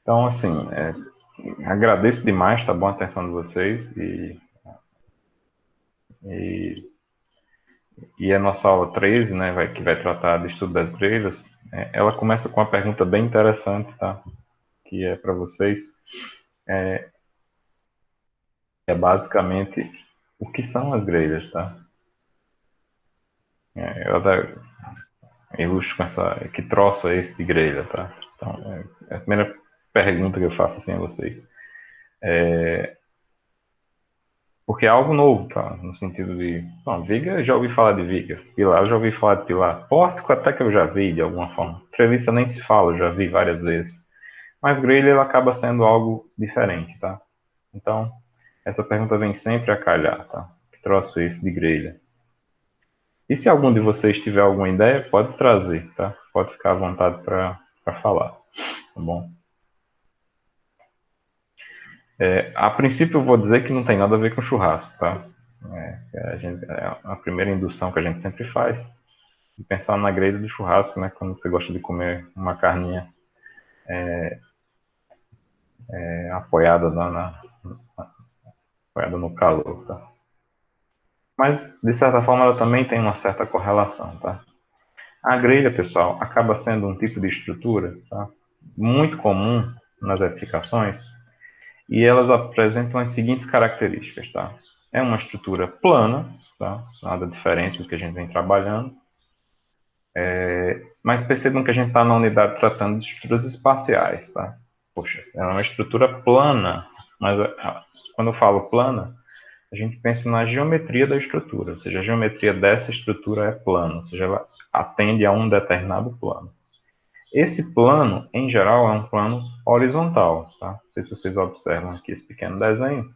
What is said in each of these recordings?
Então, assim, agradeço demais, tá bom, a atenção de vocês e, e a nossa aula 13, né, que vai tratar do estudo das grelhas, ela começa com uma pergunta bem interessante, tá? Que é para vocês, é basicamente o que são as grelhas, tá? Eu até ilustro com essa, que troço é esse de grelha, tá? Então, é a primeira pergunta que eu faço assim a vocês. Porque é algo novo, tá? No sentido de, não, viga, eu já ouvi falar de viga. Pilar, eu já ouvi falar de pilar. Pórtico até que eu já vi, de alguma forma. Treliça nem se fala, eu já vi várias vezes. Mas grelha, ela acaba sendo algo diferente, tá? Então, essa pergunta vem sempre a calhar, tá? Que troço é esse de grelha? E se algum de vocês tiver alguma ideia, pode trazer, tá? Pode ficar à vontade para falar, tá bom? A princípio, eu vou dizer que não tem nada a ver com churrasco, tá? É a primeira indução que a gente sempre faz. E pensar na grelha do churrasco, né? Quando você gosta de comer uma carninha apoiada, apoiada no calor, tá? Mas, de certa forma, ela também tem uma certa correlação, tá? A grelha, pessoal, acaba sendo um tipo de estrutura, tá? Muito comum nas edificações e elas apresentam as seguintes características, tá? É uma estrutura plana, tá? Nada diferente do que a gente vem trabalhando, mas percebam que a gente está na unidade tratando de estruturas espaciais, tá? Poxa, é uma estrutura plana, mas quando eu falo plana, a gente pensa na geometria da estrutura, ou seja, a geometria dessa estrutura é plana, ou seja, ela atende a um determinado plano. Esse plano, em geral, é um plano horizontal, tá? Não sei se vocês observam aqui esse pequeno desenho.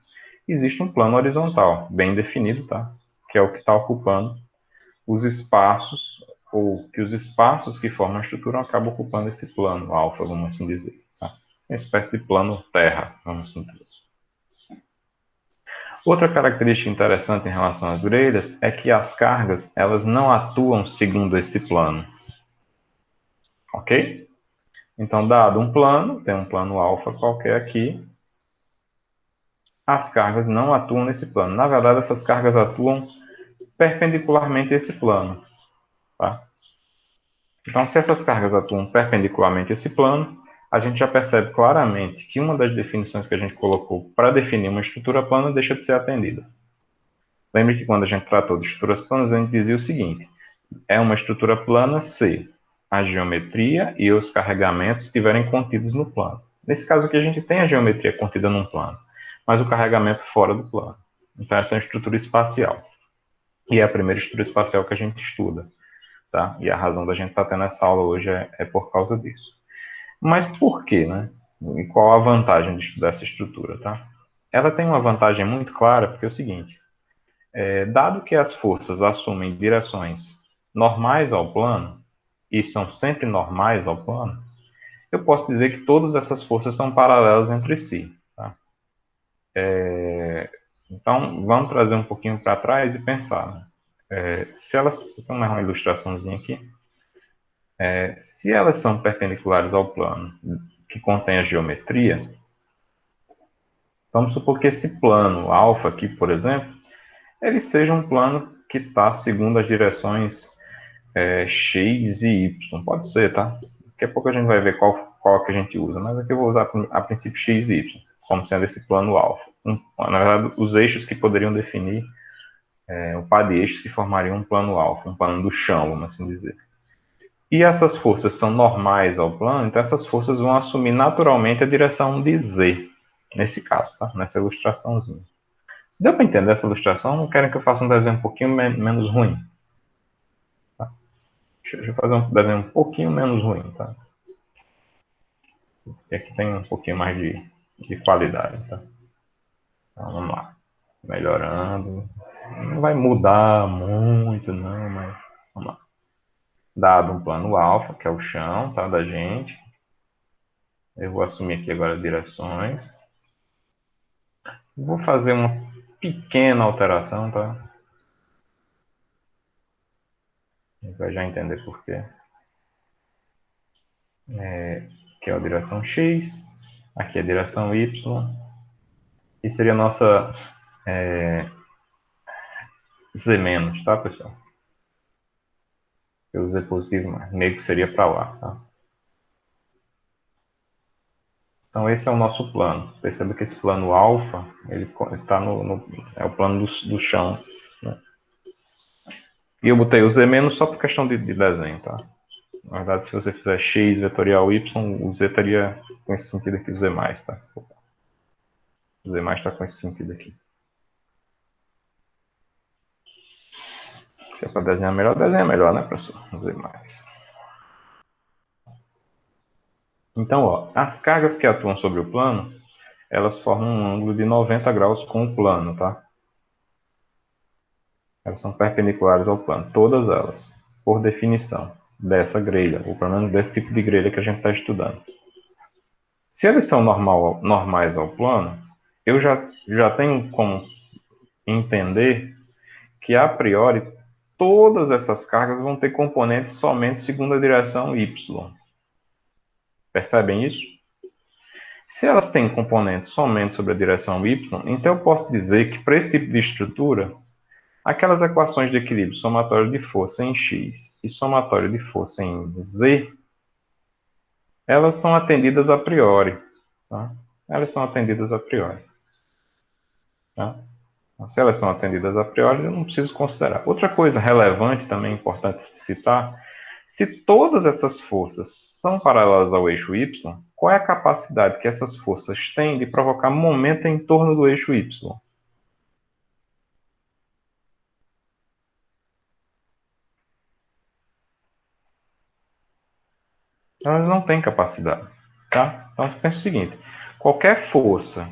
Existe um plano horizontal, bem definido, tá? Que é o que está ocupando os espaços, ou que os espaços que formam a estrutura acabam ocupando esse plano alfa, vamos assim dizer. Tá? Uma espécie de plano terra, vamos assim dizer. Outra característica interessante em relação às grelhas é que as cargas elas não atuam segundo esse plano, ok? Então, dado um plano, tem um plano alfa qualquer aqui, as cargas não atuam nesse plano. Na verdade, essas cargas atuam perpendicularmente a esse plano. Tá? Então, se essas cargas atuam perpendicularmente a esse plano, a gente já percebe claramente que uma das definições que a gente colocou para definir uma estrutura plana deixa de ser atendida. Lembre que quando a gente tratou de estruturas planas, a gente dizia o seguinte: é uma estrutura plana se a geometria e os carregamentos estiverem contidos no plano. Nesse caso aqui, a gente tem a geometria contida num plano, mas o carregamento fora do plano. Então, essa é uma estrutura espacial. E é a primeira estrutura espacial que a gente estuda. Tá? E a razão da gente estar tendo essa aula hoje é por causa disso. Mas por quê, né? E qual a vantagem de estudar essa estrutura, tá? Ela tem uma vantagem muito clara, porque é o seguinte: dado que as forças assumem direções normais ao plano, e são sempre normais ao plano, eu posso dizer que todas essas forças são paralelas entre si. Tá? Então, vamos trazer um pouquinho para trás e pensar. Né? Se elas. Vamos dar uma ilustraçãozinha aqui. Se elas são perpendiculares ao plano que contém a geometria, vamos supor que esse plano alfa aqui, por exemplo, ele seja um plano que está segundo as direções x e y. Pode ser, tá? Daqui a pouco a gente vai ver qual que a gente usa, mas aqui eu vou usar a princípio x e y, como sendo esse plano alfa. Na verdade, os eixos que poderiam definir o par de eixos que formariam um plano alfa, um plano do chão, vamos assim dizer. E essas forças são normais ao plano, então essas forças vão assumir naturalmente a direção de z, nesse caso, tá? Nessa ilustraçãozinha. Deu para entender essa ilustração? Não querem que eu faça um desenho um pouquinho menos ruim? Tá? Deixa eu fazer um desenho um pouquinho menos ruim, tá? E aqui tem um pouquinho mais de qualidade, tá? Então vamos lá. Melhorando. Não vai mudar muito, não, mas vamos lá. Dado um plano alfa, que é o chão, tá? Da gente. Eu vou assumir aqui agora direções. Vou fazer uma pequena alteração, tá? A gente vai já entender por quê. Que é a direção X. Aqui é a direção Y. E seria a nossa Z-, tá, pessoal? Eu Z positivo, mas meio que seria para lá, tá? Então esse é o nosso plano. Perceba que esse plano alfa, ele está é o plano do chão, né? E eu botei o Z- só por questão de desenho, tá? Na verdade, se você fizer x vetorial y, o z estaria com esse sentido aqui, o z+, tá? O z+ está com esse sentido aqui. Se é para desenhar melhor, né, professor? O z+. Então, ó, as cargas que atuam sobre o plano, elas formam um ângulo de 90 graus com o plano, tá? Elas são perpendiculares ao plano, todas elas, por definição, dessa grelha, ou pelo menos desse tipo de grelha que a gente está estudando. Se eles são normais ao plano, eu já tenho como entender que, a priori, todas essas cargas vão ter componentes somente segundo a direção y. Percebem isso? Se elas têm componentes somente sobre a direção y, então eu posso dizer que, para esse tipo de estrutura, aquelas equações de equilíbrio somatório de força em x e somatório de força em z, elas são atendidas a priori. Tá? Elas são atendidas a priori. Tá? Então, se elas são atendidas a priori, eu não preciso considerar. Outra coisa relevante, também importante citar, se todas essas forças são paralelas ao eixo y, qual é a capacidade que essas forças têm de provocar momento em torno do eixo y? Elas não têm capacidade. Tá? Então, pensa o seguinte, qualquer força,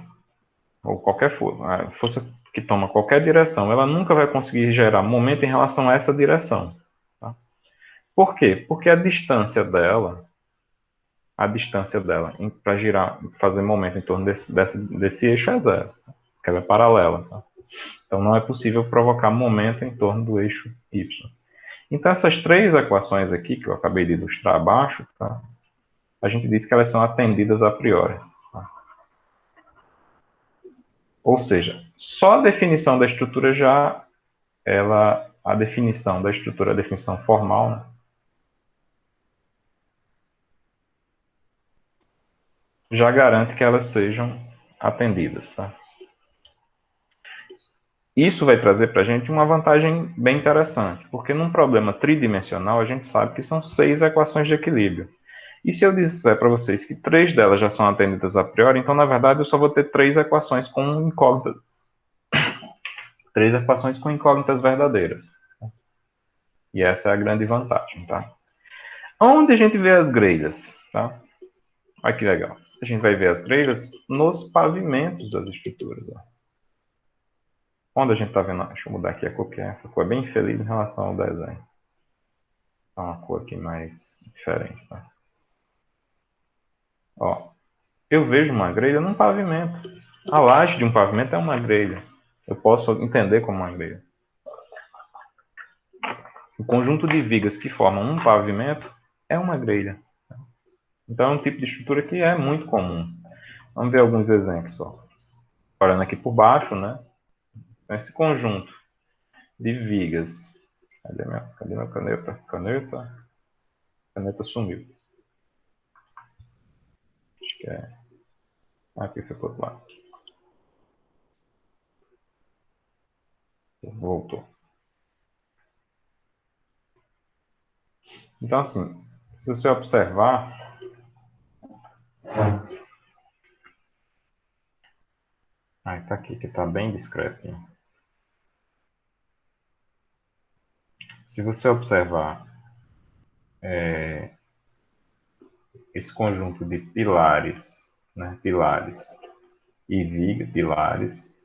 ou qualquer força, a força que toma qualquer direção, ela nunca vai conseguir gerar momento em relação a essa direção. Tá? Por quê? Porque a distância dela para girar, fazer momento em torno desse eixo é zero, porque ela é paralela. Tá? Então não é possível provocar momento em torno do eixo y. Então essas três equações aqui, que eu acabei de ilustrar abaixo, tá? A gente diz que elas são atendidas a priori. Tá? Ou seja, só a definição da estrutura a definição da estrutura, a definição formal, né? Já garante que elas sejam atendidas. Tá? Isso vai trazer para a gente uma vantagem bem interessante, porque num problema tridimensional a gente sabe que são 6 equações de equilíbrio. E se eu disser para vocês que 3 delas já são atendidas a priori, então na verdade eu só vou ter 3 equações com incógnitas. 3 equações com incógnitas verdadeiras. E essa é a grande vantagem, tá? Onde a gente vê as grelhas, tá? Olha que legal. A gente vai ver as grelhas nos pavimentos das estruturas. Ó. Onde a gente está vendo? Deixa eu mudar aqui a cor, que essa cor é bem feliz em relação ao desenho. Tá uma cor aqui mais diferente, tá? Ó, eu vejo uma grelha num pavimento. A laje de um pavimento é uma grelha. Eu posso entender como uma grelha. O conjunto de vigas que formam um pavimento é uma grelha. Então é um tipo de estrutura que é muito comum. Vamos ver alguns exemplos. Ó. Olhando aqui por baixo, né? Então, esse conjunto de vigas. Cadê minha caneta? Caneta sumiu. Acho que é. Aqui foi para o outro lado. Voltou. Então, assim, se você observar. Ah, tá aqui, que tá bem discreto. Se você observar esse conjunto de pilares, né, pilares e vigas, pilares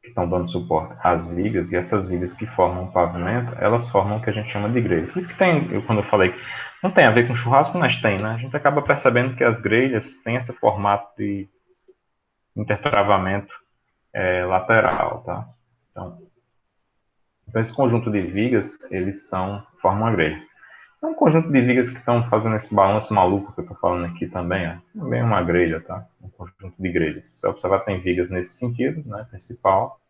que estão dando suporte às vigas, e essas vigas que formam o pavimento, elas formam o que a gente chama de grelha. Por isso que tem, quando eu falei, não tem a ver com churrasco, mas tem, né? A gente acaba percebendo que as grelhas têm esse formato de intertravamento lateral, tá? Então, esse conjunto de vigas, formam a grelha. É um conjunto de vigas que estão fazendo esse balanço maluco que eu estou falando aqui também. Ó. Também é uma grelha, tá? Um conjunto de grelhas. Se você observar, tem vigas nesse sentido, né? Principal.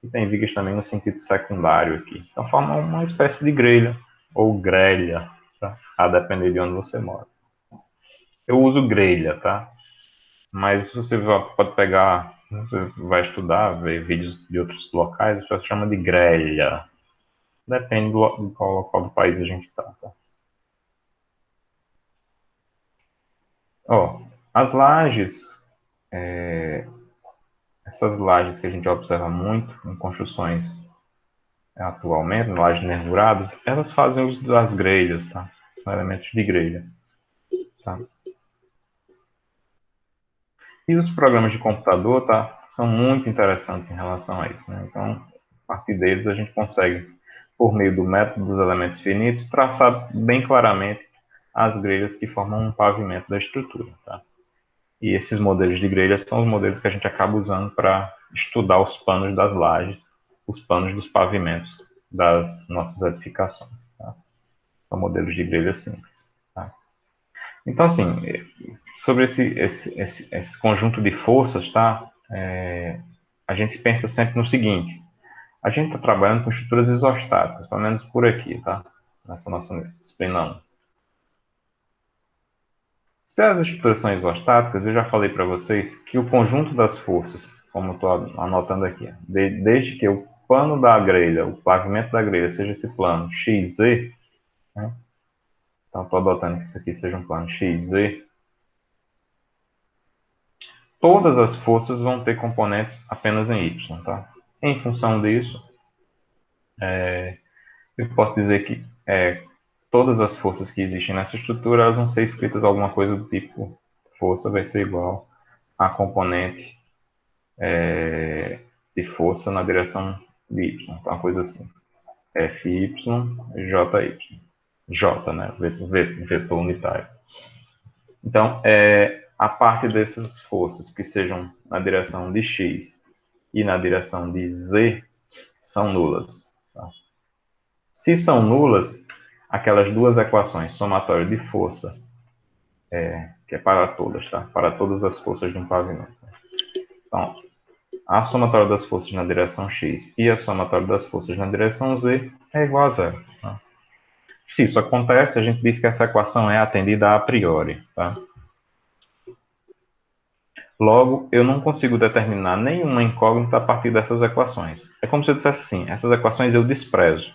E tem vigas também no sentido secundário aqui. Então forma uma espécie de grelha. Ou grelha, tá? A depender de onde você mora. Eu uso grelha, tá? Mas você pode pegar, você vai estudar, ver vídeos de outros locais, você chama de grelha. Depende do qual local do país a gente está. Tá? Ó, as lajes, essas lajes que a gente observa muito em construções atualmente, lajes nervuradas, elas fazem uso das grelhas, tá? São elementos de grelha, tá? E os programas de computador, tá? São muito interessantes em relação a isso, né? Então, a partir deles a gente consegue, por meio do método dos elementos finitos, traçar bem claramente as grelhas que formam um pavimento da estrutura, tá? E esses modelos de grelhas são os modelos que a gente acaba usando para estudar os panos das lajes, os panos dos pavimentos das nossas edificações. Tá? São modelos de grelhas simples. Tá? Então, assim, sobre esse conjunto de forças, tá? A gente pensa sempre no seguinte: a gente está trabalhando com estruturas isostáticas, pelo menos por aqui, tá? Nessa nossa disciplina 1. Se as estruturas são isostáticas, eu já falei para vocês que o conjunto das forças, como estou anotando aqui, desde que o pano da grelha, o pavimento da grelha, seja esse plano XZ, né? Então estou adotando que isso aqui seja um plano XZ, todas as forças vão ter componentes apenas em Y, tá? Em função disso, eu posso dizer que todas as forças que existem nessa estrutura, elas vão ser escritas alguma coisa do tipo força vai ser igual a componente de força na direção de Y, então, uma coisa assim. FY, JY. J, né? Vetor unitário. Então, a parte dessas forças que sejam na direção de X e na direção de Z são nulas. Tá? Se são nulas, aquelas duas equações, somatório de força, que é para todas, tá? Para todas as forças de um pavimento. Então, a somatória das forças na direção X e a somatória das forças na direção Z é igual a zero. Tá? Se isso acontece, a gente diz que essa equação é atendida a priori. Tá? Logo, eu não consigo determinar nenhuma incógnita a partir dessas equações. É como se eu dissesse assim, essas equações eu desprezo.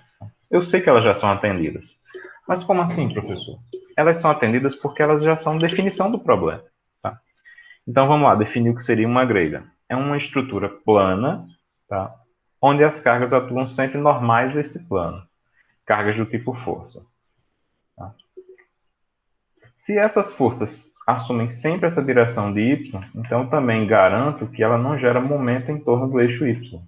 Eu sei que elas já são atendidas. Mas como assim, professor? Elas são atendidas porque elas já são definição do problema. Tá? Então vamos lá, definir o que seria uma grelha. É uma estrutura plana, tá? Onde as cargas atuam sempre normais a esse plano. Cargas do tipo força. Tá? Se essas forças assumem sempre essa direção de y, então eu também garanto que ela não gera momento em torno do eixo y.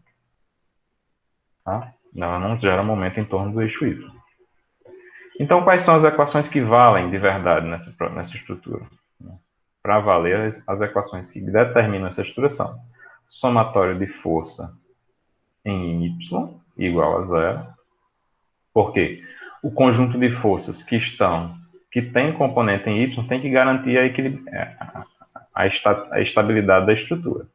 Tá? Ela não gera momento em torno do eixo y. Então, quais são as equações que valem de verdade nessa estrutura? Para valer, as equações que determinam essa estrutura são somatório de força em y igual a zero. Por quê? O conjunto de forças que tem componente em y tem que garantir a estabilidade da estrutura.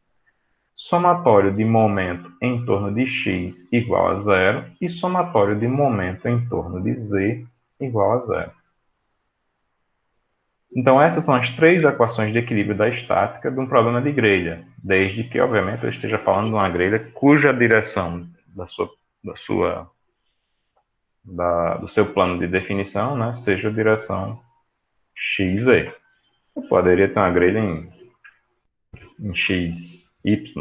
Somatório de momento em torno de x igual a zero e somatório de momento em torno de z igual a zero. Então, essas são as três equações de equilíbrio da estática de um problema de grelha, desde que, obviamente, eu esteja falando de uma grelha cuja direção do seu plano de definição, né, seja a direção XZ. Eu poderia ter uma grelha em XY,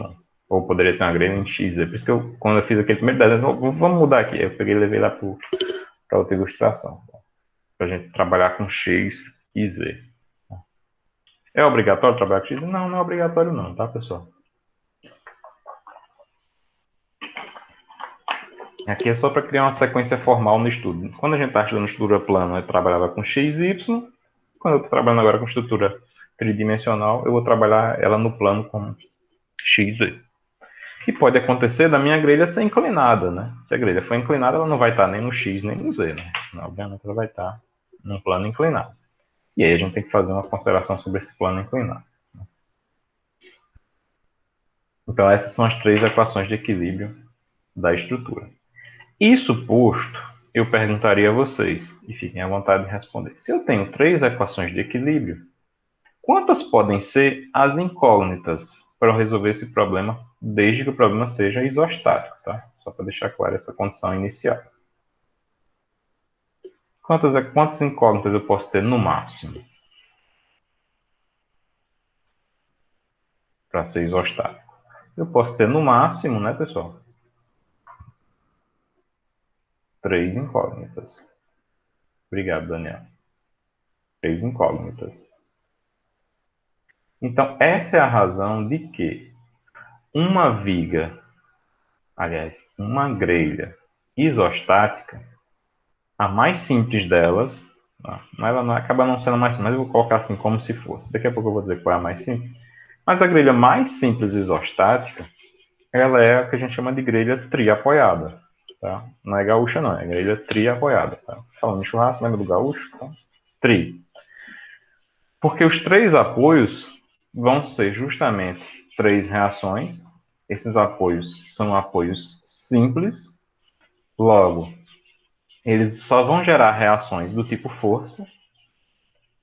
ou poderia ter uma grelha em XZ. Por isso que quando eu fiz aquele primeiro desenho, vamos mudar aqui. Eu peguei e levei lá para outra ilustração, para a gente trabalhar com X e Z. É obrigatório trabalhar com X? Não, não é obrigatório não, tá, pessoal? Aqui é só para criar uma sequência formal no estudo. Quando a gente está estudando estrutura plana, eu trabalhava com X e Y. Quando eu estou trabalhando agora com estrutura tridimensional, eu vou trabalhar ela no plano com X e Y. E pode acontecer da minha grelha ser inclinada, né? Se a grelha for inclinada, ela não vai estar nem no X nem no Z, né? Obviamente ela vai estar num plano inclinado. E aí a gente tem que fazer uma consideração sobre esse plano inclinado. Então essas são as três equações de equilíbrio da estrutura. Isso posto, eu perguntaria a vocês, e fiquem à vontade de responder. Se eu tenho três equações de equilíbrio, quantas podem ser as incógnitas para eu resolver esse problema, desde que o problema seja isostático, tá? Só para deixar clara essa condição inicial. Quantas incógnitas eu posso ter no máximo para ser isostático? Eu posso ter no máximo, né, pessoal? 3 incógnitas. Obrigado, Daniel. 3 incógnitas. Então, essa é a razão de que uma viga, aliás, uma grelha isostática, a mais simples delas, ela não, acaba não sendo a mais simples, mas eu vou colocar assim como se fosse. Daqui a pouco eu vou dizer qual é a mais simples. Mas a grelha mais simples isostática, ela é a que a gente chama de grelha triapoiada. Tá? Não é gaúcha, não, é grelha triapoiada. Tá? Falando em churrasco, lembra do gaúcho? Então, tri. Porque os três apoios vão ser justamente três reações. Esses apoios são apoios simples. Logo, eles só vão gerar reações do tipo força.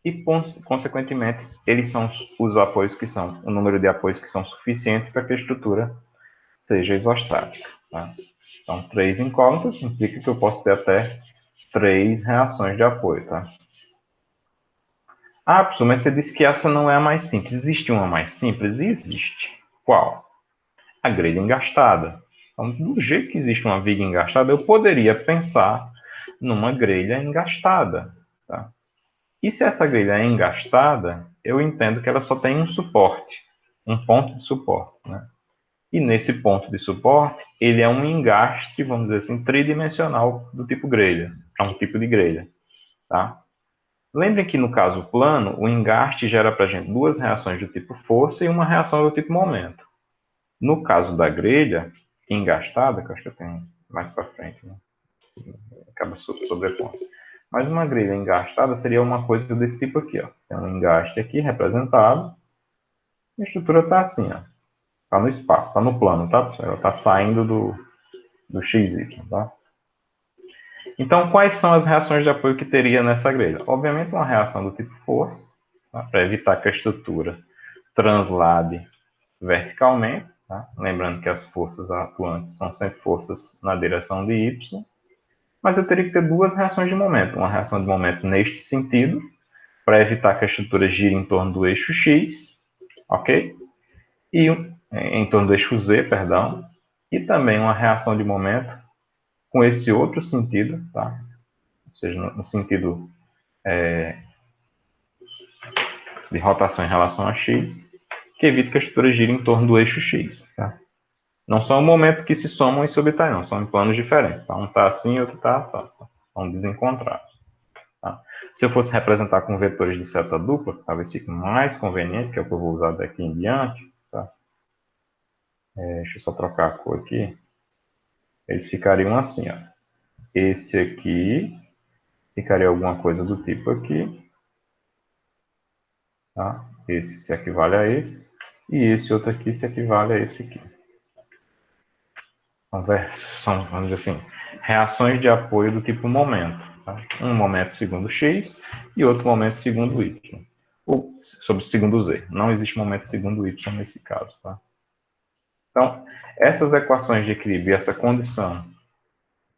E, consequentemente, eles são os apoios que são, o número de apoios que são suficientes para que a estrutura seja isostática. Tá? Então, 3 incógnitas implica que eu posso ter até 3 reações de apoio. Tá? Ah, professor, mas você disse que essa não é a mais simples. Existe uma mais simples? Existe. Qual? A grelha engastada. Então, do jeito que existe uma viga engastada, eu poderia pensar numa grelha engastada. Tá? E se essa grelha é engastada, eu entendo que ela só tem um suporte, um ponto de suporte. Né? E nesse ponto de suporte, ele é um engaste, vamos dizer assim, tridimensional do tipo grelha. É um tipo de grelha. Tá? Lembrem que no caso plano, o engaste gera para a gente duas reações do tipo força e uma reação do tipo momento. No caso da grelha engastada, que eu acho que eu tenho mais para frente, né? Acaba sobrepondo. Mas uma grelha engastada seria uma coisa desse tipo aqui, ó. Tem um engaste aqui representado. E a estrutura está assim, ó. Está no espaço, está no plano, tá? Ela está saindo do XY, tá? Então, quais são as reações de apoio que teria nessa grelha? Obviamente, uma reação do tipo força, tá? Para evitar que a estrutura translade verticalmente, tá? Lembrando que as forças atuantes são sempre forças na direção de Y, mas eu teria que ter duas reações de momento. Uma reação de momento neste sentido, para evitar que a estrutura gire em torno do eixo X, ok? E em torno do eixo Z, perdão, e também uma reação de momento com esse outro sentido, tá? Ou seja, no sentido de rotação em relação a X, que evita que a estrutura gire em torno do eixo X, tá? Não são momentos que se somam e subtraem, não. São em planos diferentes. Tá? Um está assim e outro está assim. São desencontrados. Tá? Se eu fosse representar com vetores de seta dupla, talvez fique mais conveniente, que é o que eu vou usar daqui em diante. Tá? Deixa eu só trocar a cor aqui. Eles ficariam assim. Ó. Esse aqui ficaria alguma coisa do tipo aqui. Tá? Esse se equivale a esse. E esse outro aqui se equivale a esse aqui. São, vamos dizer assim, reações de apoio do tipo momento. Tá? Um momento segundo x e outro momento segundo y. Ou sobre segundo z. Não existe momento segundo y nesse caso. Tá? Então, essas equações de equilíbrio e essa condição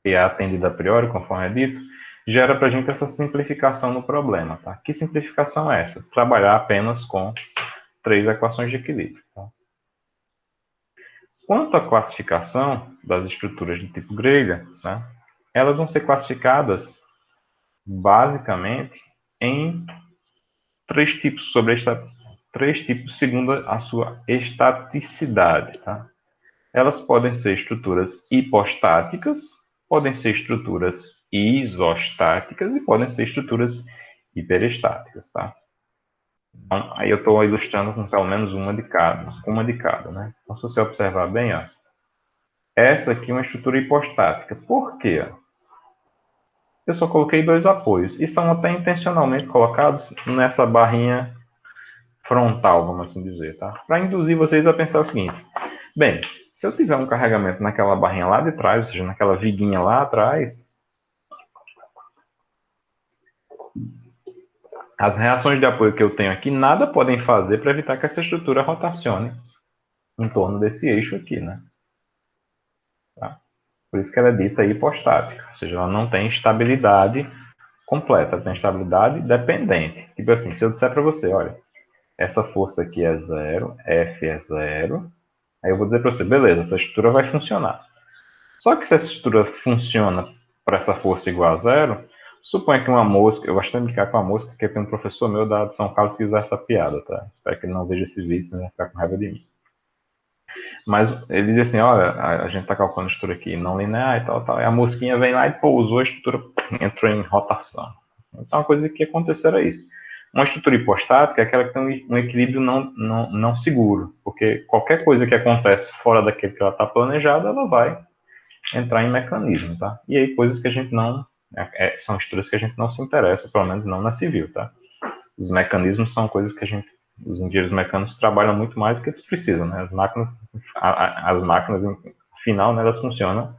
que é atendida a priori, conforme é dito, gera para a gente essa simplificação no problema. Tá? Que simplificação é essa? Trabalhar apenas com 3 equações de equilíbrio. Tá? Quanto à classificação das estruturas de tipo grelha, né, elas vão ser classificadas basicamente em 3 tipos, três tipos segundo a sua estaticidade. Tá? Elas podem ser estruturas hipostáticas, podem ser estruturas isostáticas e podem ser estruturas hiperestáticas. Tá? Então, aí eu estou ilustrando com pelo menos uma de cada. Né? Então, se você observar bem, ó, essa aqui é uma estrutura hipostática. Por quê? eu só coloquei dois apoios. E são até intencionalmente colocados nessa barrinha frontal, vamos assim dizer, tá? Para induzir vocês a pensar o seguinte: bem, se eu tiver um carregamento naquela barrinha lá de trás, ou seja, naquela viguinha lá atrás, as reações de apoio que eu tenho aqui nada podem fazer para evitar que essa estrutura rotacione em torno desse eixo aqui, né? Tá? Por isso que ela é dita hipostática, ou seja, ela não tem estabilidade completa, ela tem estabilidade dependente. Tipo assim, se eu disser para você, olha, essa força aqui é zero, F é zero, aí eu vou dizer para você, beleza, essa estrutura vai funcionar. Só que se essa estrutura funciona para essa força igual a zero, suponha que uma mosca, eu gosto de brincar com a mosca, porque tem um professor meu da de São Carlos que usa essa piada, tá? Espero que ele não veja esse vídeo, senão vai ficar com raiva de mim. Mas ele diz assim, olha, a gente está calculando a estrutura aqui não linear e tal, tal. E a mosquinha vem lá e pousou, a estrutura entrou em rotação. Então, a coisa que aconteceu era isso. Uma estrutura hipostática é aquela que tem um equilíbrio não seguro, porque qualquer coisa que acontece fora daquele que ela está planejada, ela vai entrar em mecanismo, tá? E aí coisas que a gente não... são estruturas que a gente não se interessa, pelo menos não na civil, tá? Os mecanismos são coisas que a gente... Os engenheiros mecânicos trabalham muito mais do que eles precisam, né? As máquinas, afinal, né, elas funcionam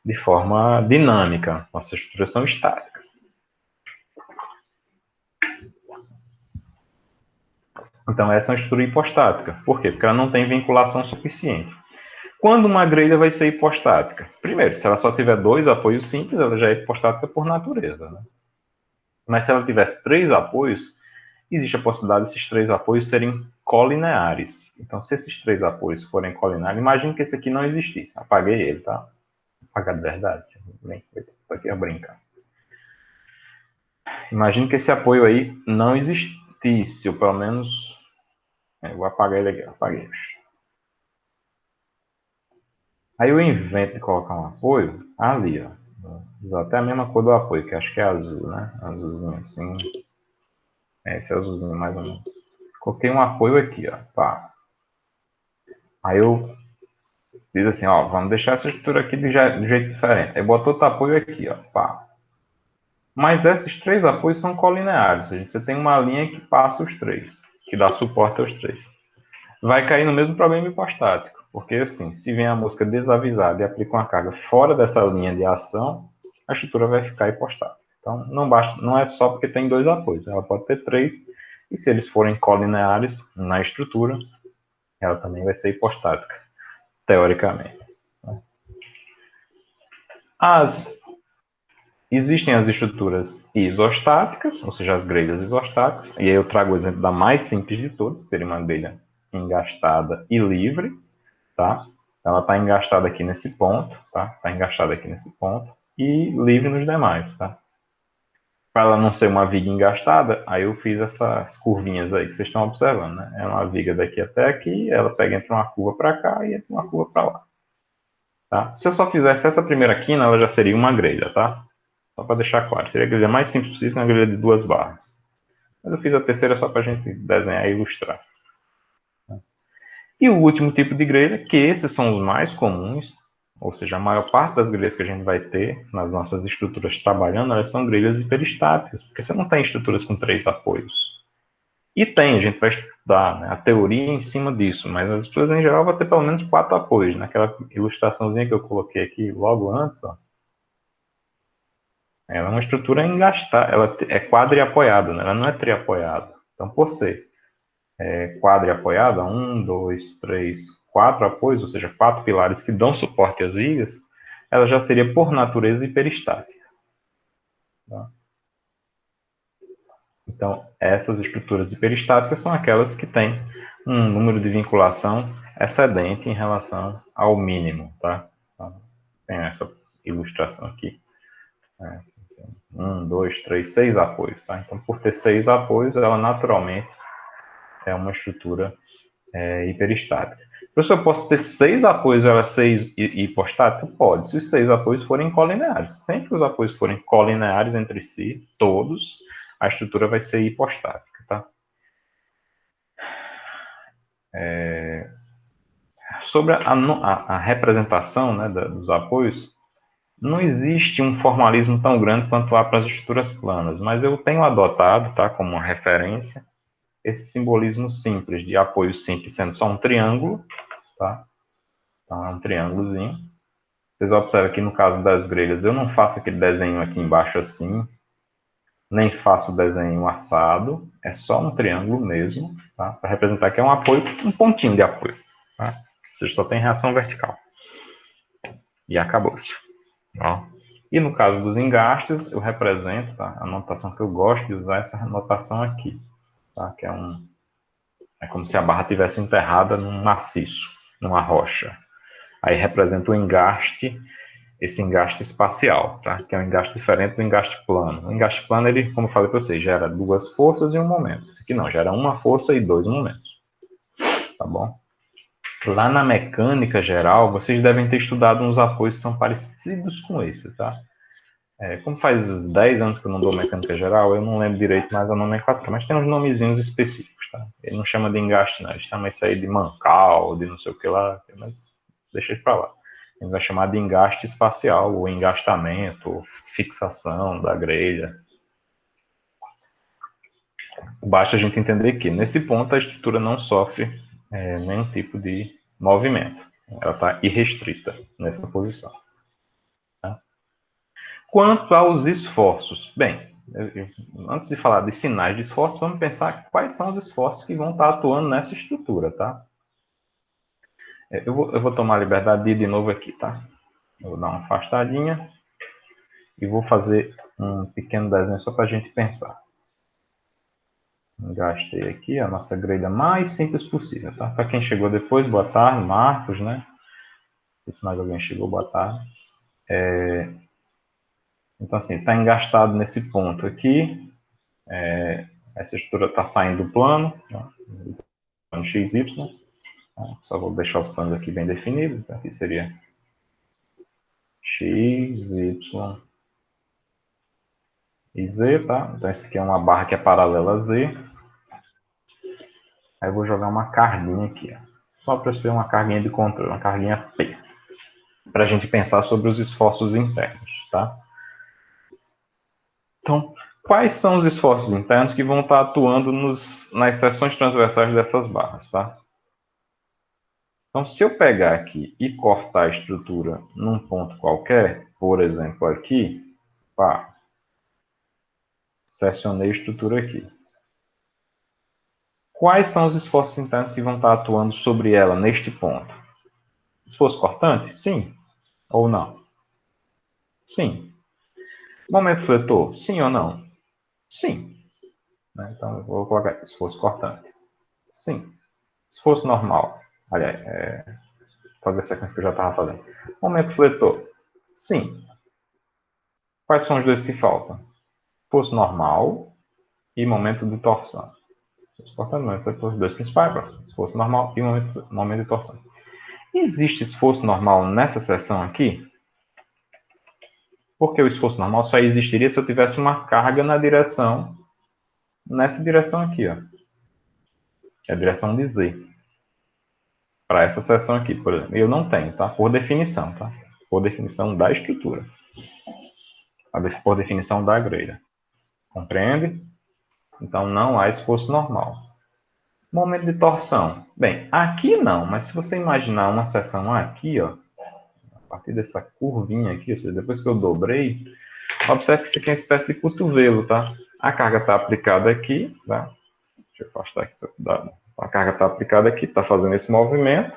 de forma dinâmica. Nossas estruturas são estáticas. Então, essa é uma estrutura hipostática. Por quê? Porque ela não tem vinculação suficiente. Quando uma grelha vai ser hipostática? Primeiro, se ela só tiver dois apoios simples, ela já é hipostática por natureza, né? Mas se ela tivesse três apoios, existe a possibilidade desses três apoios serem colineares. Então, se esses três apoios forem colineares, imagine que esse aqui não existisse. Apaguei ele, tá? Apagar de verdade. Estou aqui a brincar. Imagine que esse apoio aí não existisse, ou pelo menos... Eu vou apagar ele aqui. Apaguei. Aí eu invento de colocar um apoio ali, ó. Usar até a mesma cor do apoio, que acho que é azul, né? Azulzinho assim. Esse é azulzinho mais ou menos. Coloquei um apoio aqui, ó. Pá. Aí eu diz assim, ó, vamos deixar essa estrutura aqui de jeito diferente. Aí botou outro apoio aqui, ó. Pá. Mas esses três apoios são colineares, ou seja, você tem uma linha que passa os três, que dá suporte aos três. Vai cair no mesmo problema hipostático, porque assim, se vem a mosca desavisada e aplica uma carga fora dessa linha de ação, a estrutura vai ficar hipostática. Então, não basta, não é só porque tem dois apoios, ela pode ter três, e se eles forem colineares na estrutura, ela também vai ser hipostática, teoricamente. As Existem as estruturas isostáticas, ou seja, as grelhas isostáticas, e aí eu trago o exemplo da mais simples de todas, que seria uma grelha engastada e livre, tá? Ela está engastada aqui nesse ponto, tá? Está engastada aqui nesse ponto e livre nos demais, tá? Para ela não ser uma viga engastada, aí eu fiz essas curvinhas aí que vocês estão observando, né? É uma viga daqui até aqui, ela pega entre uma curva para cá e entre uma curva para lá, tá? Se eu só fizesse essa primeira quina, ela já seria uma grelha, tá? Só para deixar claro, seria a grelha mais simples possível, uma grelha de duas barras. Mas eu fiz a terceira só para a gente desenhar e ilustrar. E o último tipo de grelha, que esses são os mais comuns, ou seja, a maior parte das grelhas que a gente vai ter nas nossas estruturas trabalhando, elas são grelhas hiperestáticas, porque você não tem estruturas com três apoios. E tem, a gente vai estudar, né, a teoria em cima disso, mas as estruturas em geral vão ter pelo menos quatro apoios. Naquela ilustraçãozinha que eu coloquei aqui logo antes, ó, ela é uma estrutura engastada, ela é quadriapoiada, né? Ela não é triapoiada. Então, por ser quadriapoiada, um, dois, três, quatro apoios, ou seja, quatro pilares que dão suporte às vigas, ela já seria, por natureza, hiperestática. Tá? Então, essas estruturas hiperestáticas são aquelas que têm um número de vinculação excedente em relação ao mínimo. Tá? Então, tem essa ilustração aqui. Um, dois, três, seis apoios. Tá? Então, por ter seis apoios, ela naturalmente é uma estrutura hiperestática. Professor, eu posso ter seis apoios, ela seis hipostática? Pode, se os seis apoios forem colineares. Sempre que os apoios forem colineares entre si, todos, a estrutura vai ser hipostática. Tá? Sobre a representação, né, dos apoios, não existe um formalismo tão grande quanto há para as estruturas planas, mas eu tenho adotado, tá, como uma referência, esse simbolismo simples de apoio simples sendo só um triângulo, tá? Então é um triângulozinho. Vocês observam que no caso das grelhas eu não faço aquele desenho aqui embaixo assim, nem faço o desenho assado, é só um triângulo mesmo, tá? Para representar que é um apoio, um pontinho de apoio, tá? Ou seja, só tem reação vertical. E acabou. Ó. E no caso dos engastes, eu represento, tá? A notação que eu gosto de usar é essa notação aqui, tá? Que é como se a barra tivesse enterrada num maciço, numa rocha. Aí representa o engaste, esse engaste espacial, tá? Que é um engaste diferente do engaste plano. O engaste plano, ele, como eu falei para vocês, gera duas forças e um momento. Esse aqui não, gera uma força e dois momentos, tá bom? Lá na mecânica geral, vocês devem ter estudado uns apoios que são parecidos com esse, tá? Como faz 10 anos que eu não dou mecânica geral, eu não lembro direito mais a nomenclatura, mas tem uns nomezinhos específicos, tá? Ele não chama de engaste, não. Ele chama isso aí de mancal, de não sei o que lá, mas deixa isso pra lá. Ele vai chamar de engaste espacial, ou engastamento, ou fixação da grelha. Basta a gente entender que, nesse ponto, a estrutura não sofre nenhum tipo de movimento. Ela está irrestrita nessa posição. Tá? Quanto aos esforços, bem, antes de falar de sinais de esforço, vamos pensar quais são os esforços que vão estar atuando nessa estrutura, tá? Eu vou tomar a liberdade de ir de novo aqui, tá? Eu vou dar uma afastadinha e vou fazer um pequeno desenho só para a gente pensar. Gastei aqui a nossa grelha mais simples possível, tá? Para quem chegou depois, boa tarde, Marcos, né? Se mais alguém chegou, boa tarde. Então, assim, está engastado nesse ponto aqui. Essa estrutura está saindo do plano, né? Plano XY. Tá? Só vou deixar os planos aqui bem definidos. Então, aqui seria X, Y e Z, tá? Então, essa aqui é uma barra que é paralela a Z. Aí eu vou jogar uma carguinha aqui, ó. Só para ser uma carguinha de controle, uma carguinha P. Para a gente pensar sobre os esforços internos, tá? Então, quais são os esforços internos que vão estar atuando nas seções transversais dessas barras, tá? Então, se eu pegar aqui e cortar a estrutura num ponto qualquer, por exemplo aqui, pá, selecionei a estrutura aqui. Quais são os esforços internos que vão estar atuando sobre ela neste ponto? Esforço cortante? Sim ou não? Sim. Momento fletor? Sim ou não? Sim. Então, eu vou colocar esforço cortante. Sim. Esforço normal. Aliás, fazer a sequência que eu já estava fazendo. Momento fletor? Sim. Quais são os dois que faltam? Esforço normal e momento de torção. Esforço cortante, momento fletor, os dois principais. Esforço normal e momento de torção. Existe esforço normal nessa seção aqui? Porque o esforço normal só existiria se eu tivesse uma carga nessa direção aqui, ó. Que é a direção de Z. Para essa seção aqui, por exemplo. Eu não tenho, tá? Por definição, tá? Por definição da estrutura. Por definição da grelha. Compreende? Então, não há esforço normal. Momento de torção. Bem, aqui não, mas se você imaginar uma seção aqui, ó, a partir dessa curvinha aqui, ou seja, depois que eu dobrei, observe que isso aqui é uma espécie de cotovelo, tá? A carga está aplicada aqui, tá? Deixa eu afastar aqui. A carga está aplicada aqui, está fazendo esse movimento,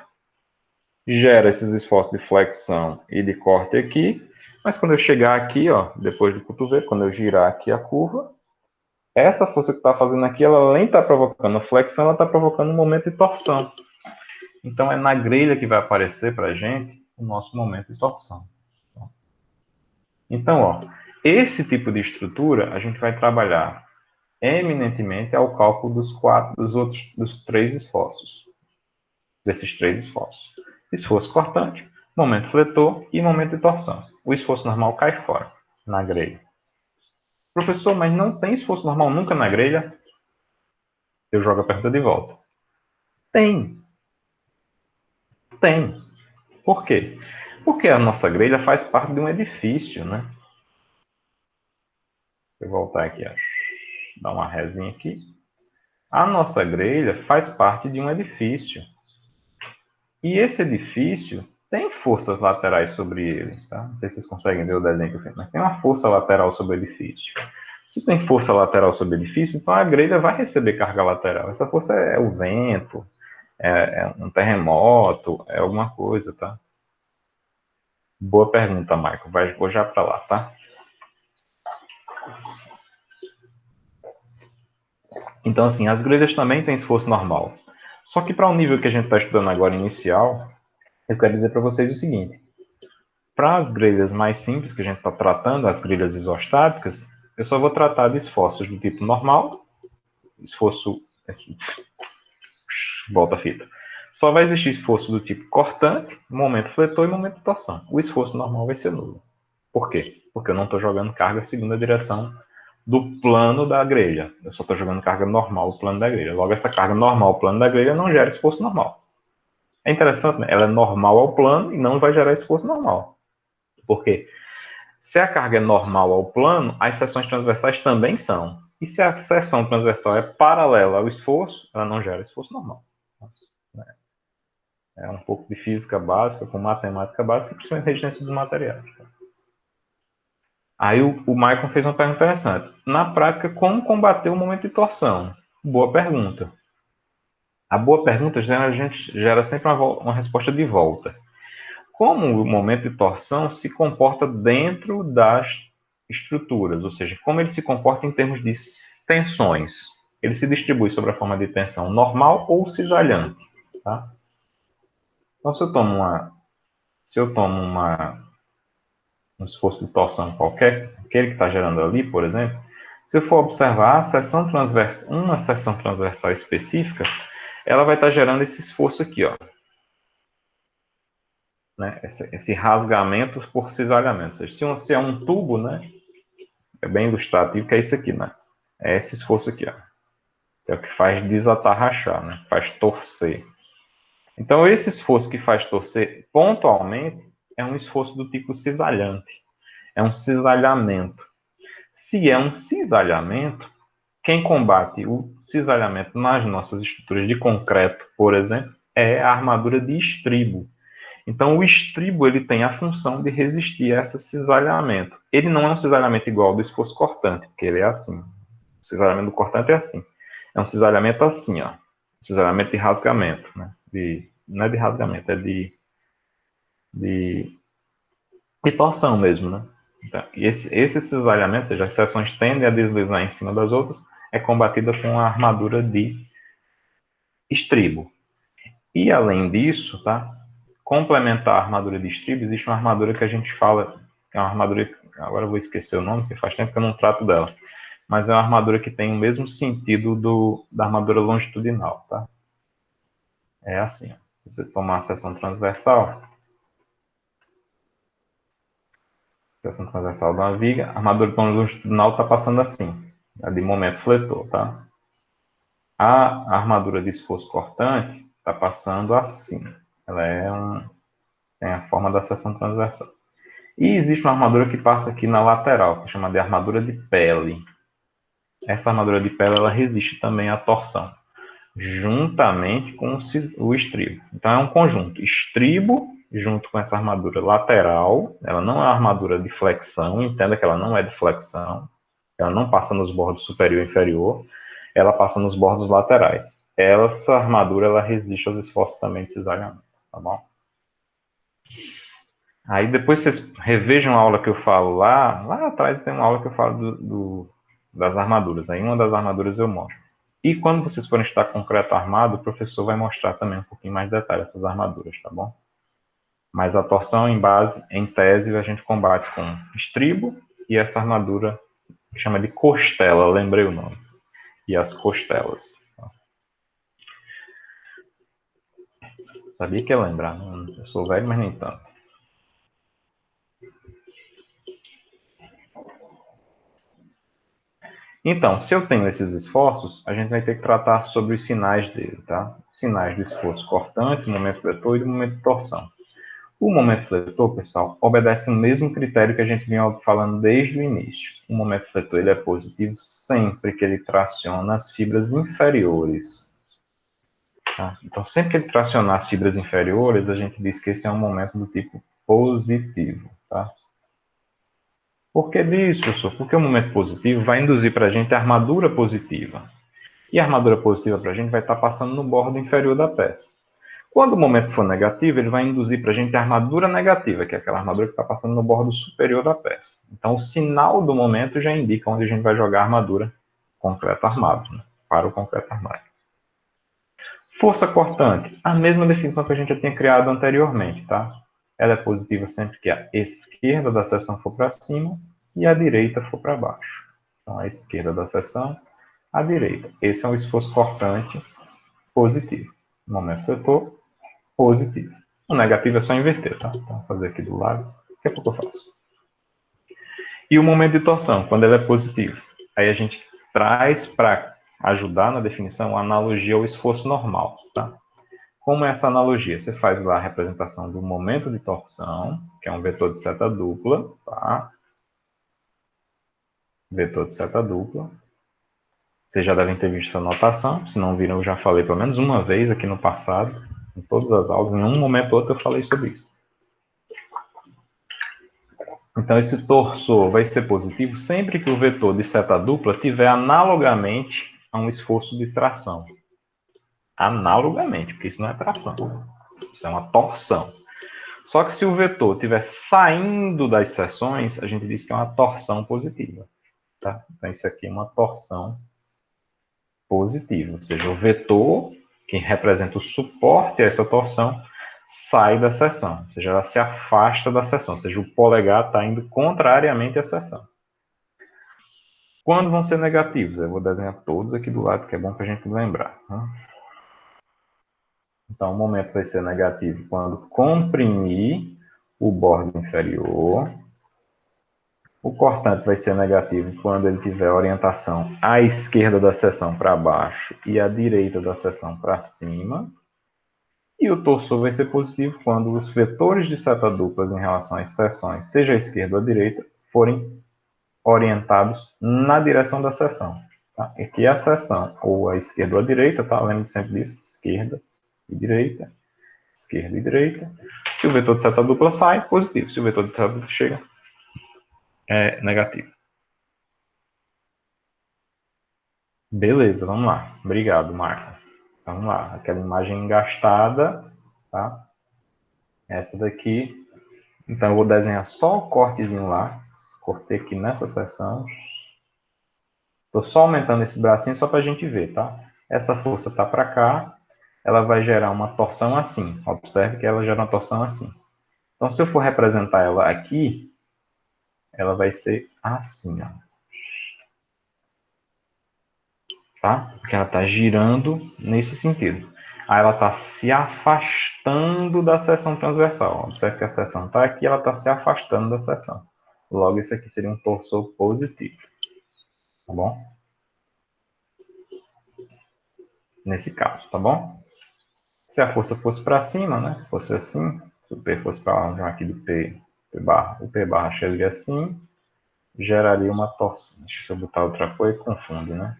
gera esses esforços de flexão e de corte aqui, mas quando eu chegar aqui, ó, depois do cotovelo, quando eu girar aqui a curva, essa força que está fazendo aqui, ela além de estar provocando flexão, ela está provocando um momento de torção. Então, é na grelha que vai aparecer para a gente o nosso momento de torção. Então, ó, esse tipo de estrutura a gente vai trabalhar eminentemente ao cálculo dos três esforços. Desses três esforços. Esforço cortante, momento fletor e momento de torção. O esforço normal cai fora, na grelha. Professor, mas não tem esforço normal nunca na grelha? Eu jogo a pergunta de volta. Tem. Tem. Por quê? Porque a nossa grelha faz parte de um edifício, né? Vou voltar aqui, ó. Dar uma resinha aqui. A nossa grelha faz parte de um edifício. E esse edifício tem forças laterais sobre ele, tá? Não sei se vocês conseguem ver o desenho que eu fiz, mas tem uma força lateral sobre o edifício. Se tem força lateral sobre o edifício, então a grelha vai receber carga lateral. Essa força é o vento, é um terremoto, é alguma coisa, tá? Boa pergunta, Michael. Vou já para lá, tá? Então, assim, as grelhas também têm esforço normal. Só que para o nível que a gente está estudando agora, inicial, eu quero dizer para vocês o seguinte. Para as grelhas mais simples que a gente está tratando, as grelhas isostáticas, eu só vou tratar de esforços do tipo normal, esforço... Volta a fita. Só vai existir esforço do tipo cortante, momento fletor e momento de torção. O esforço normal vai ser nulo. Por quê? Porque eu não estou jogando carga segundo a direção do plano da grelha. Eu só estou jogando carga normal do plano da grelha. Logo, essa carga normal do plano da grelha não gera esforço normal. É interessante, né? Ela é normal ao plano e não vai gerar esforço normal. Por quê? Se a carga é normal ao plano, as seções transversais também são. E se a seção transversal é paralela ao esforço, ela não gera esforço normal. É um pouco de física básica, com matemática básica, principalmente resistência dos materiais. Aí o Michael fez uma pergunta interessante. Na prática, como combater o momento de torção? Boa pergunta. A boa pergunta a gente gera sempre uma resposta de volta. Como o momento de torção se comporta dentro das estruturas, ou seja, como ele se comporta em termos de tensões. Ele se distribui sobre a forma de tensão normal ou cisalhante. Tá? Então, se eu tomo um esforço de torção qualquer, aquele que está gerando ali, por exemplo, se eu for observar uma seção transversal específica, ela vai estar gerando esse esforço aqui, ó. Né? Esse rasgamento por cisalhamento. Ou seja, se é um tubo, né? É bem ilustrativo, que é isso aqui, né? É esse esforço aqui, ó. Que é o que faz desatarrachar, né? Faz torcer. Então, esse esforço que faz torcer pontualmente é um esforço do tipo cisalhante. É um cisalhamento. Se é um cisalhamento, quem combate o cisalhamento nas nossas estruturas de concreto, por exemplo, é a armadura de estribo. Então, o estribo ele tem a função de resistir a esse cisalhamento. Ele não é um cisalhamento igual ao do esforço cortante, porque ele é assim. O cisalhamento do cortante é assim. É um cisalhamento assim, ó. Cisalhamento de rasgamento, né? Não é de rasgamento, é de torção mesmo, né? Então, esse cisalhamento, ou seja, as seções tendem a deslizar em cima das outras, é combatida com a armadura de estribo. E além disso, tá? Complementar a armadura de estribo, existe uma armadura que a gente fala, que é uma armadura, agora eu vou esquecer o nome, porque faz tempo que eu não trato dela, mas é uma armadura que tem o mesmo sentido da armadura longitudinal, tá? É assim, ó. Você tomar a seção transversal de uma viga, a armadura longitudinal está passando assim, é de momento fletor, tá? A armadura de esforço cortante está passando assim, ela tem a forma da seção transversal. E existe uma armadura que passa aqui na lateral, que é chamada de armadura de pele. Essa armadura de pele ela resiste também à torção, juntamente com o estribo. Então é um conjunto. Estribo junto com essa armadura lateral, ela não é uma armadura de flexão, entenda que ela não é de flexão, ela não passa nos bordos superior e inferior, ela passa nos bordos laterais. Essa armadura ela resiste aos esforços também de cisalhamento, tá bom? Aí depois vocês revejam a aula que eu falo lá atrás tem uma aula que eu falo das armaduras. Aí uma das armaduras eu mostro. E quando vocês forem estudar concreto armado, o professor vai mostrar também um pouquinho mais de detalhe essas armaduras, tá bom? Mas a torção em tese, a gente combate com estribo e essa armadura que chama de costela, lembrei o nome. E as costelas. Sabia que ia lembrar, né? Eu sou velho, mas nem tanto. Então, se eu tenho esses esforços, a gente vai ter que tratar sobre os sinais dele, tá? Sinais do esforço cortante, momento vetor e do momento de torção. O momento fletor, pessoal, obedece o mesmo critério que a gente vinha falando desde o início. O momento fletor ele é positivo sempre que ele traciona as fibras inferiores. Tá? Então, sempre que ele tracionar as fibras inferiores, a gente diz que esse é um momento do tipo positivo. Tá? Por que disso, professor? Porque o momento positivo vai induzir para a gente a armadura positiva. E a armadura positiva para a gente vai estar passando no bordo inferior da peça. Quando o momento for negativo, ele vai induzir para a gente a armadura negativa, que é aquela armadura que está passando no bordo superior da peça. Então, o sinal do momento já indica onde a gente vai jogar a armadura concreto armado, né? Para o concreto armado. Força cortante, a mesma definição que a gente já tinha criado anteriormente, tá? Ela é positiva sempre que a esquerda da seção for para cima e a direita for para baixo. Então, a esquerda da seção, a direita. Esse é um esforço cortante positivo. No momento que eu estou positivo. O negativo é só inverter, tá? Então, vou fazer aqui do lado. Daqui a pouco eu faço. E o momento de torção, quando ele é positivo. Aí a gente traz para ajudar na definição a analogia ao esforço normal, tá? Como é essa analogia? Você faz lá a representação do momento de torção, que é um vetor de seta dupla, tá? Vetor de seta dupla. Vocês já devem ter visto essa notação. Se não viram, eu já falei pelo menos uma vez aqui no passado, em todas as aulas. Em um momento ou outro eu falei sobre isso. Então, esse torsor vai ser positivo sempre que o vetor de seta dupla tiver analogamente a um esforço de tração. Analogamente, porque isso não é tração. Isso é uma torção. Só que se o vetor estiver saindo das seções, a gente diz que é uma torção positiva. Tá? Então, isso aqui é uma torção positiva. Ou seja, o vetor, que representa o suporte a essa torção, sai da seção. Ou seja, ela se afasta da seção. Ou seja, o polegar está indo contrariamente à seção. Quando vão ser negativos? Eu vou desenhar todos aqui do lado, que é bom para a gente lembrar. Né? Então, o momento vai ser negativo quando comprimir o bordo inferior. O cortante vai ser negativo quando ele tiver orientação à esquerda da seção para baixo e à direita da seção para cima. E o torsor vai ser positivo quando os vetores de seta duplas em relação às seções, seja à esquerda ou à direita, forem orientados na direção da seção. Tá? Aqui a seção, ou a esquerda ou a direita, tá? Lembre sempre disso, esquerda e direita, esquerda e direita. Se o vetor de seta dupla sai, positivo. Se o vetor de seta dupla chega, é negativo. Beleza, vamos lá. Obrigado, Marco. Vamos lá, aquela imagem engastada, tá? Essa daqui. Então, eu vou desenhar só o cortezinho lá. Cortei aqui nessa seção. Estou só aumentando esse bracinho só para a gente ver, tá? Essa força está para cá, ela vai gerar uma torção assim. Observe que ela gera uma torção assim. Então, se eu for representar ela aqui, ela vai ser assim, ó. Tá? Porque ela está girando nesse sentido. Aí ela está se afastando da seção transversal. Observe que a seção está aqui, ela está se afastando da seção. Logo, isso aqui seria um torsor positivo. Tá bom? Nesse caso, tá bom? Se a força fosse para cima, né? Se fosse assim, se o P fosse para lá, aqui do P barra, o P barra chegaria assim, geraria uma torção. Deixa eu botar outra cor e confunde, né?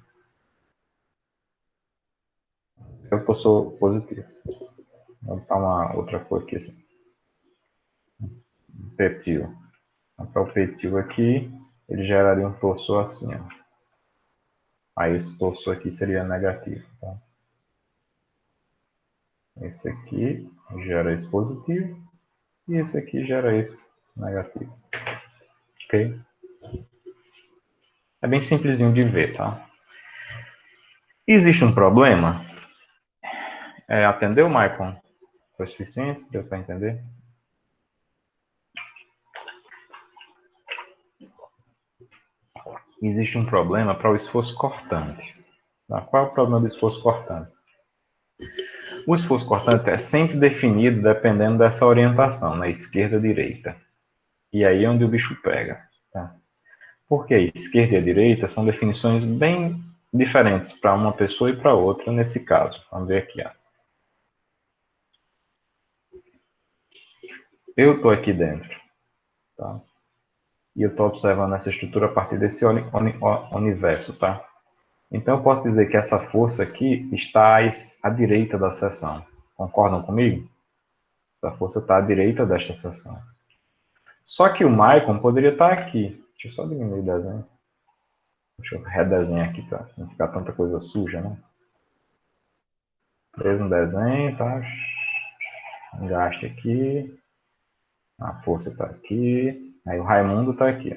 Eu torsor positivo. Vou botar uma outra cor aqui assim. Petil. Então, o petil aqui, ele geraria um torsor assim, ó. Aí esse torsor aqui seria negativo. Tá? Esse aqui gera esse positivo e esse aqui gera esse negativo. Ok? É bem simplesinho de ver, tá? Existe um problema? Atendeu, Maicon? Foi suficiente? Deu para entender? Existe um problema para o esforço cortante. Tá? Qual é o problema do esforço cortante? O esforço cortante é sempre definido dependendo dessa orientação, na esquerda e direita. E aí é onde o bicho pega. Tá? Porque a esquerda e a direita são definições bem diferentes para uma pessoa e para outra nesse caso. Vamos ver aqui. Ó. eu estou aqui dentro, tá? E eu estou observando essa estrutura a partir desse universo, tá? Então eu posso dizer que essa força aqui está à direita da seção. Concordam comigo? Essa força está à direita desta seção. Só que o Maicon poderia estar aqui. Deixa eu só diminuir o desenho. Deixa eu redesenhar aqui para não ficar tanta coisa suja, né? Mesmo desenho, tá? Gaste aqui. A força está aqui. Aí o Raimundo está aqui.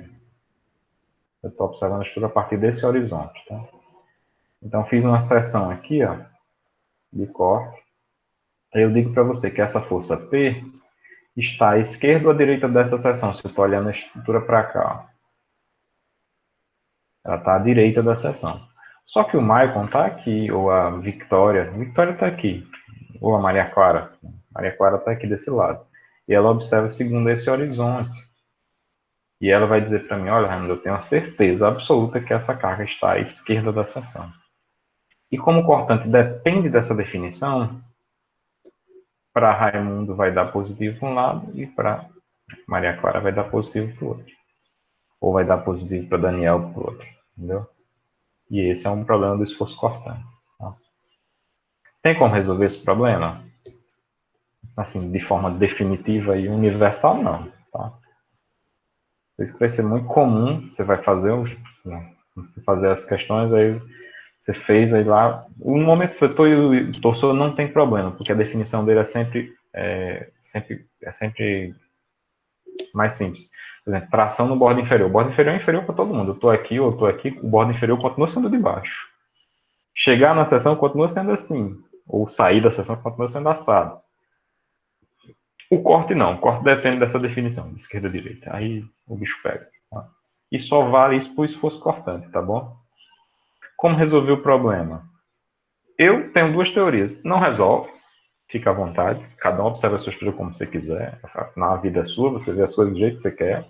Eu estou observando a estrutura a partir desse horizonte, tá? Então fiz uma seção aqui, ó, de corte. Aí eu digo para você que essa força P está à esquerda ou à direita dessa seção. Se eu estou olhando a estrutura para cá, ó. Ela está à direita da seção. Só que o Maicon está aqui, ou a Victoria. Victoria está aqui. Ou a Maria Clara. Maria Clara está aqui desse lado. E ela observa segundo esse horizonte. E ela vai dizer para mim, olha, Raimundo, eu tenho a certeza absoluta que essa carga está à esquerda da seção. E como o cortante depende dessa definição, para Raimundo vai dar positivo para um lado e para Maria Clara vai dar positivo para o outro. Ou vai dar positivo para Daniel para o outro. Entendeu? E esse é um problema do esforço cortante. Tá? Tem como resolver esse problema? Assim, de forma definitiva e universal, não. Tá? Isso vai ser muito comum, você vai fazer, fazer as questões, aí você fez aí lá. O momento que o torçor não tem problema, porque a definição dele é sempre mais simples. Por exemplo, tração no bordo inferior. O bordo inferior é inferior para todo mundo. Eu estou aqui, ou eu estou aqui, o bordo inferior continua sendo de baixo. Chegar na seção continua sendo assim. Ou sair da seção continua sendo assado. O corte não. O corte depende dessa definição, de esquerda a direita. Aí o bicho pega. Tá? E só vale isso para o esforço cortante, tá bom? Como resolver o problema? Eu tenho duas teorias. Não resolve. Fica à vontade. Cada um observa a sua estrutura como você quiser. Na vida sua, você vê as coisas do jeito que você quer.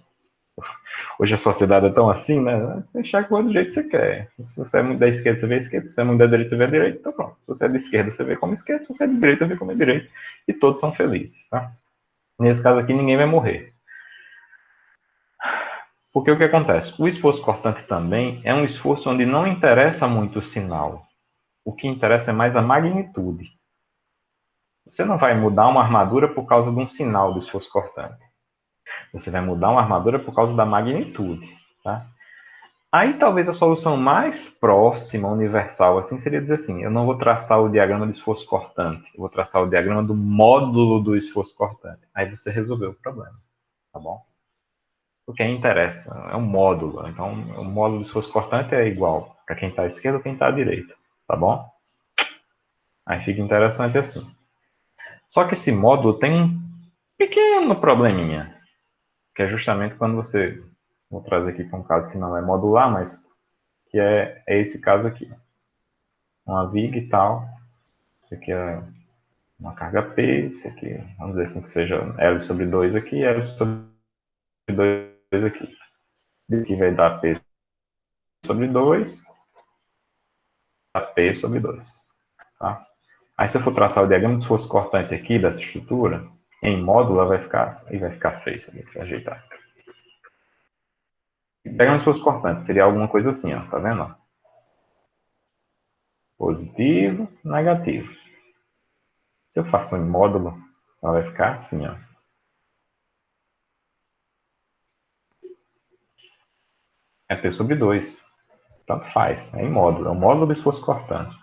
Hoje a sociedade é tão assim, né? Você enxerga do jeito que você quer. Se você é muito da esquerda, você vê a esquerda. Se você é muito da direita, você vê a direita. Então pronto. Se você é de esquerda, você vê como esquerda. Se você é de direita, você vê como é direita. E todos são felizes, tá? Nesse caso aqui, ninguém vai morrer. Porque o que acontece? O esforço cortante também é um esforço onde não interessa muito o sinal. O que interessa é mais a magnitude. Você não vai mudar uma armadura por causa de um sinal do esforço cortante. Você vai mudar uma armadura por causa da magnitude, tá? Aí talvez a solução mais próxima, universal, assim, seria dizer assim, eu não vou traçar o diagrama do esforço cortante, eu vou traçar o diagrama do módulo do esforço cortante. Aí você resolveu o problema, tá bom? O que interessa é um módulo, então o módulo do esforço cortante é igual para quem está à esquerda ou quem está à direita, tá bom? Aí fica interessante assim. Só que esse módulo tem um pequeno probleminha, que é justamente quando você, vou trazer aqui para um caso que não é modular, mas que é esse caso aqui. Uma viga e tal, isso aqui é uma carga P, isso aqui, vamos dizer assim, que seja L sobre 2 aqui, L sobre 2 aqui. Aqui vai dar P sobre 2, dá P sobre 2. Tá? Aí se eu for traçar o diagrama de esforço cortante aqui dessa estrutura, em módulo ela vai ficar feio, isso aqui, para ajeitar. Diagrama de esforço cortante seria alguma coisa assim, ó, tá vendo? Positivo, negativo. Se eu faço em módulo, ela vai ficar assim, ó. É P sobre 2. Tanto faz, é em módulo, é o módulo do esforço cortante.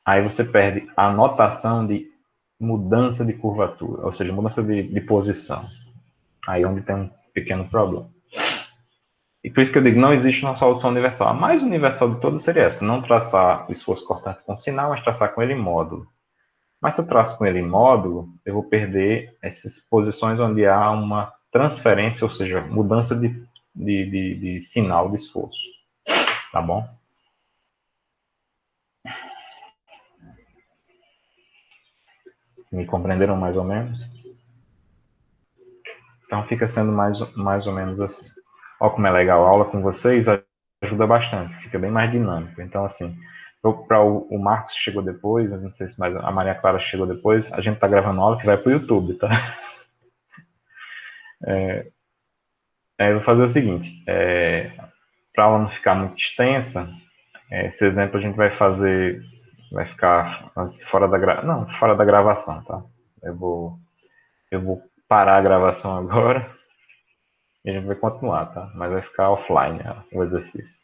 Aí você perde a notação de mudança de curvatura, ou seja, mudança de posição. Aí é onde tem um pequeno problema. E por isso que eu digo, não existe uma solução universal. A mais universal de todas seria essa, não traçar o esforço cortante com sinal, mas traçar com ele em módulo. Mas se eu traço com ele em módulo, eu vou perder essas posições onde há uma transferência, ou seja, mudança de sinal de esforço. Tá bom? Me compreenderam mais ou menos? Então fica sendo mais ou menos assim. Olha como é legal a aula com vocês, ajuda bastante, fica bem mais dinâmico. Então, assim, para o Marcos chegou depois, não sei se mais a Maria Clara chegou depois, a gente está gravando aula que vai para o YouTube, tá? Eu vou fazer o seguinte, para ela não ficar muito extensa, esse exemplo a gente vai fazer, vai ficar fora da não, fora da gravação, tá? Eu vou parar a gravação agora e a gente vai continuar, tá? Mas vai ficar offline, o exercício.